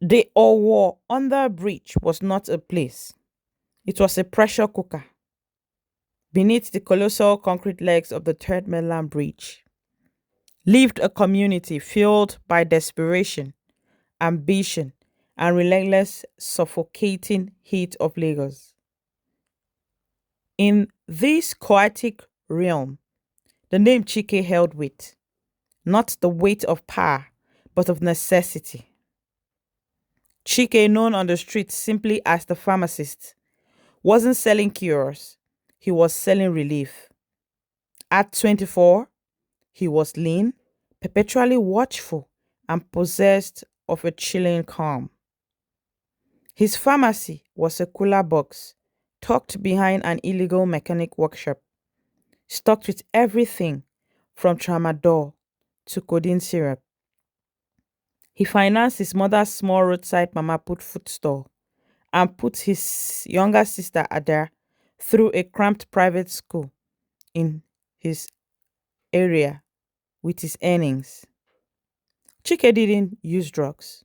The Owo under bridge was not a place, it was a pressure cooker beneath the colossal concrete legs of the Third Mainland Bridge. Lived a community fueled by desperation, ambition, and relentless, suffocating heat of Lagos. In this chaotic realm, the name Chike held weight, not the weight of power, but of necessity. Chike, known on the streets simply as the pharmacist, wasn't selling cures, he was selling relief. At 24, he was lean, perpetually watchful, and possessed of a chilling calm. His pharmacy was a cooler box tucked behind an illegal mechanic workshop, stocked with everything from tramadol to codeine syrup. He financed his mother's small roadside mama put food store and put his younger sister Ada through a cramped private school in his area with his earnings. Chike didn't use drugs.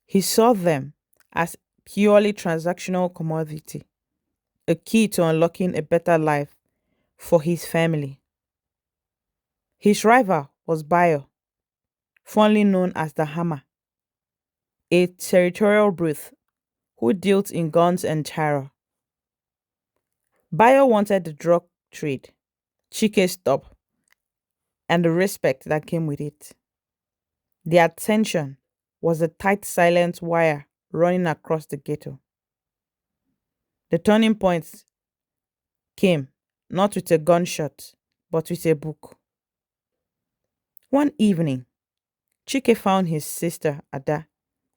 He saw them as purely transactional commodity, a key to unlocking a better life for his family. His rival was Bayo, fondly known as the Hammer, a territorial brute who dealt in guns and terror. Bayo wanted the drug trade, Chike stopped, and the respect that came with it. The attention was a tight silent wire running across the ghetto. The turning point came not with a gunshot, but with a book. One evening, Chike found his sister Ada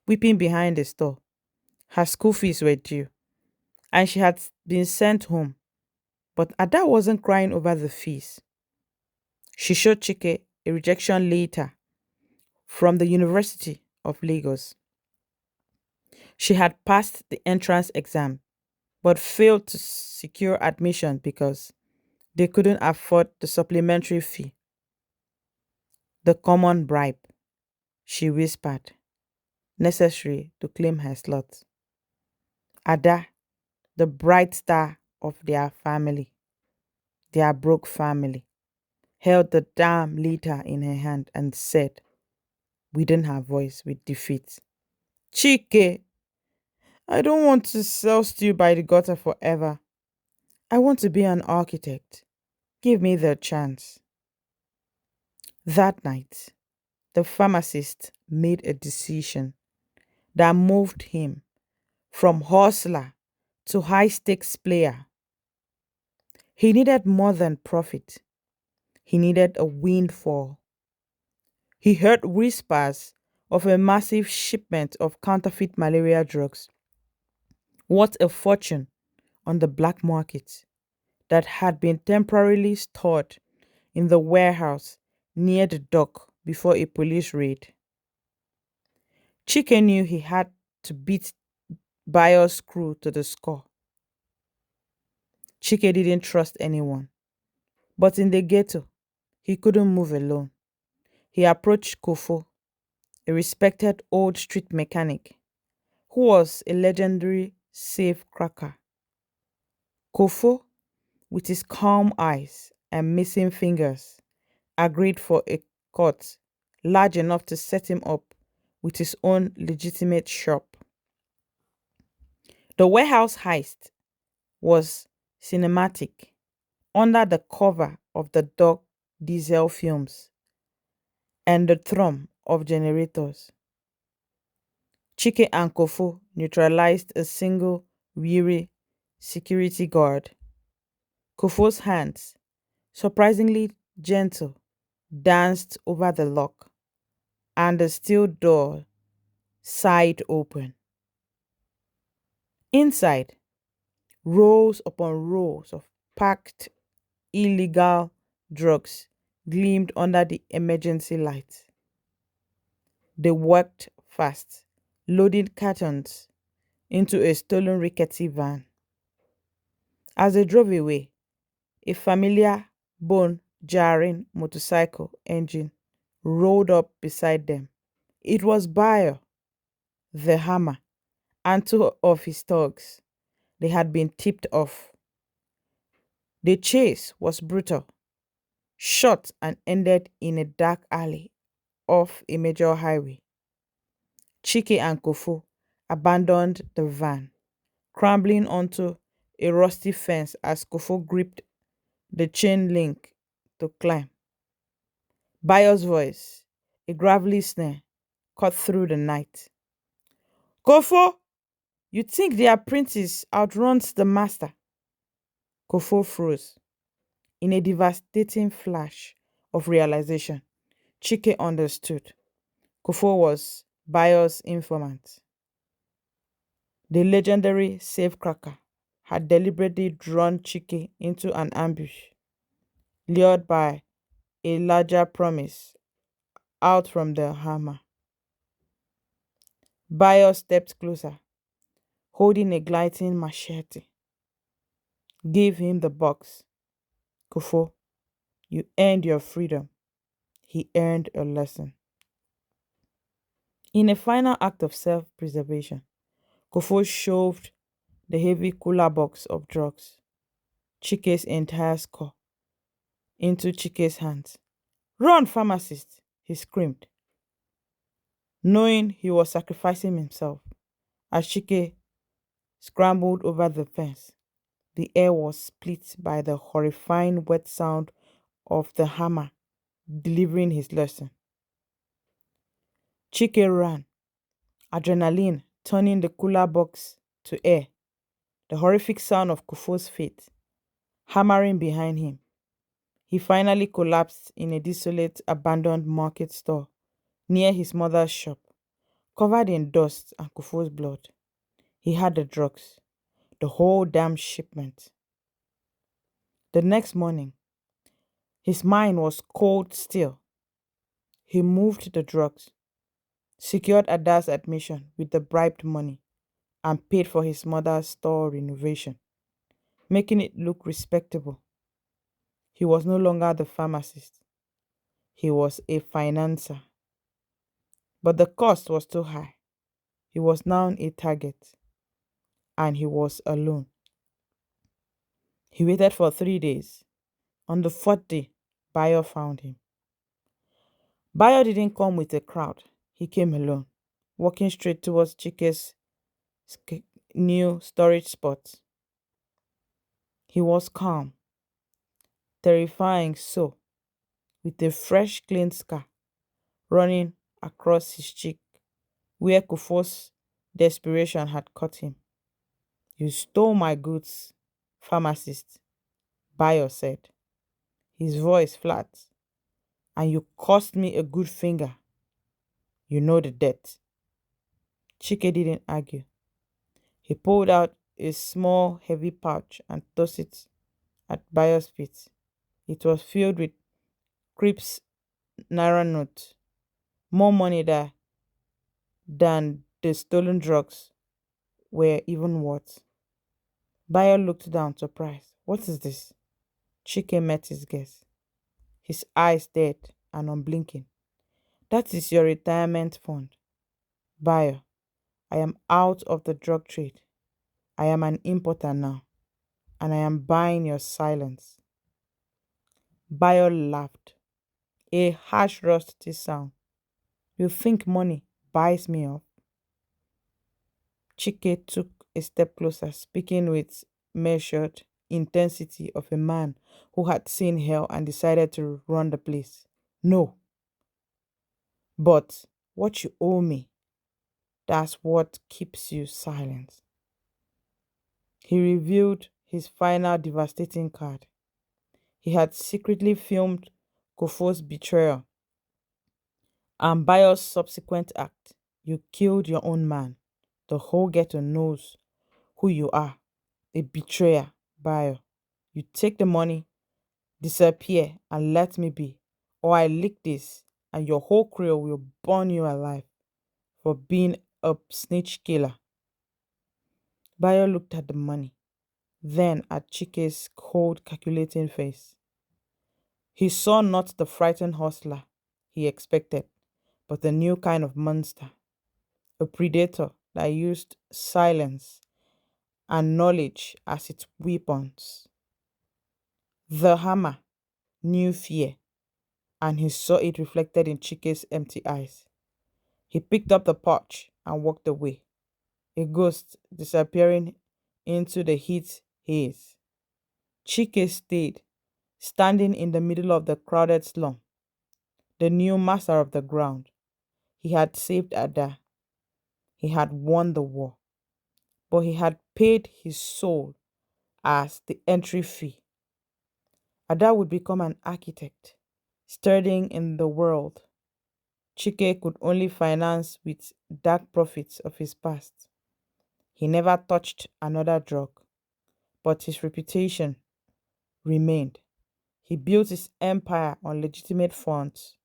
weeping behind the store. Her school fees were due, and she had been sent home. But Ada wasn't crying over the fees. She showed Chike a rejection letter from the University of Lagos. She had passed the entrance exam but failed to secure admission because they couldn't afford the supplementary fee. The common bribe, she whispered, necessary to claim her slot. Ada, the bright star of their family, their broke family, held the damn letter in her hand and said, within her voice with defeat, Chike, I don't want to sell stew by the gutter forever. I want to be an architect. Give me the chance. That night, the pharmacist made a decision that moved him from hustler to high stakes player. He needed more than profit, he needed a windfall. He heard whispers of a massive shipment of counterfeit malaria drugs, worth a fortune on the black market, that had been temporarily stored in the warehouse near the dock before a police raid. Chike knew he had to beat Bayo's crew to the score. Chike didn't trust anyone, but in the ghetto, he couldn't move alone. He approached Kofo, a respected old street mechanic, who was a legendary safe cracker. Kofo, with his calm eyes and missing fingers, agreed for a cut large enough to set him up with his own legitimate shop. The warehouse heist was cinematic under the cover of the dark diesel fumes and the thrum of generators. Chike and Kofo neutralized a single weary security guard. Kofo's hands, surprisingly gentle, danced over the lock, and the steel door sighed open. Inside, rows upon rows of packed illegal drugs gleamed under the emergency light. They worked fast, loading cartons into a stolen rickety van. As they drove away, a familiar bone jarring motorcycle engine rolled up beside them. It was Bayo, the hammer, and two of his thugs. They had been tipped off. The chase was brutal, short and ended in a dark alley off a major highway. Chike and Kofo abandoned the van, scrambling onto a rusty fence as Kofo gripped the chain link to climb. Bayo's voice, a gravelly snare, cut through the night. Kofo, you think the apprentice outruns the master? Kofo froze. In a devastating flash of realization, Chike understood. Kofo was Bayo's informant. The legendary safecracker had deliberately drawn Chike into an ambush, lured by a larger promise out from the hammer. Bayo stepped closer, holding a glinting machete. Give him the box. Kofo, you earned your freedom. He earned a lesson. In a final act of self-preservation, Kofo shoved the heavy cooler box of drugs, Chike's entire score, into Chike's hands. Run, pharmacist, he screamed, knowing he was sacrificing himself. As Chike scrambled over the fence, the air was split by the horrifying wet sound of the hammer delivering his lesson. Chike ran, adrenaline turning the cooler box to air, the horrific sound of Kufuor's feet hammering behind him. He finally collapsed in a desolate, abandoned market store near his mother's shop, covered in dust and Kufuor's blood. He had the drugs, the whole damn shipment. The next morning, his mind was cold still. He moved the drugs, secured Ada's admission with the bribed money, and paid for his mother's store renovation, making it look respectable. He was no longer the pharmacist. He was a financer. But the cost was too high. He was now a target, and he was alone. He waited for 3 days. On the fourth day, Bayo found him. Bayo didn't come with a crowd. He came alone, walking straight towards Chike's sk- new storage spot. He was calm, terrifying so, with a fresh, clean scar running across his cheek where Kufuor's desperation had caught him. You stole my goods, pharmacist, Bayo said, his voice flat. And you cost me a good finger. You know the debt. Chike didn't argue. He pulled out a small, heavy pouch and tossed it at Bayo's feet. It was filled with crisp naira notes, more money than the stolen drugs were even worth. Bayo looked down, surprised. What is this? Chike met his guess, his eyes dead and unblinking. That is your retirement fund. Bayo, I am out of the drug trade. I am an importer now, and I am buying your silence. Bayo laughed, a harsh, rusty sound. You think money buys me off? Chike took a step closer, speaking with measured intensity of a man who had seen hell and decided to run the place. No, but what you owe me, that's what keeps you silent. He revealed his final devastating card. He had secretly filmed Kofo's betrayal and Bayo's subsequent act. You killed your own man. The whole ghetto knows who you are. A betrayer, Bayo. You take the money, disappear, and let me be. Or I leak this, and your whole crew will burn you alive for being a snitch killer. Bayo looked at the money, then at Chike's cold, calculating face. He saw not the frightened hustler he expected, but a new kind of monster. a predator that used silence and knowledge as its weapons. The hammer knew fear, and he saw it reflected in Chike's empty eyes. He picked up the pouch and walked away, a ghost disappearing into the heat haze. Chike stayed, standing in the middle of the crowded slum, the new master of the ground. He had saved Ada. He had won the war, but he had paid his soul as the entry fee. Ada would become an architect, studying in the world Chike could only finance with dark profits of his past. He never touched another drug, but his reputation remained. He built his empire on legitimate funds,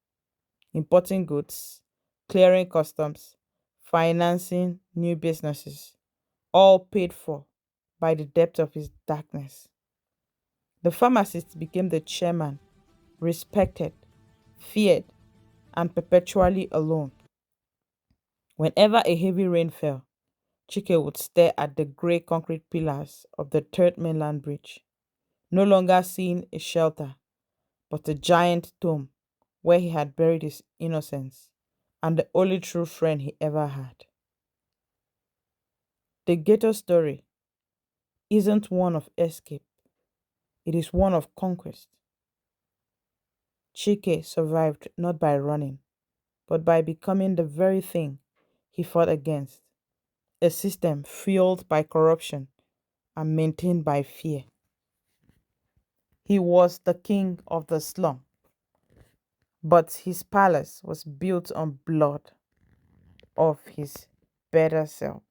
importing goods, clearing customs, financing new businesses, all paid for by the depth of his darkness. The pharmacist became the chairman, respected, feared, and perpetually alone. Whenever a heavy rain fell, Chike would stare at the grey concrete pillars of the Third Mainland Bridge, no longer seeing a shelter, but a giant tomb where he had buried his innocence and the only true friend he ever had. The ghetto story isn't one of escape, it is one of conquest. Chike survived not by running, but by becoming the very thing he fought against, a system fueled by corruption and maintained by fear. He was the king of the slum, but his palace was built on blood of his better self.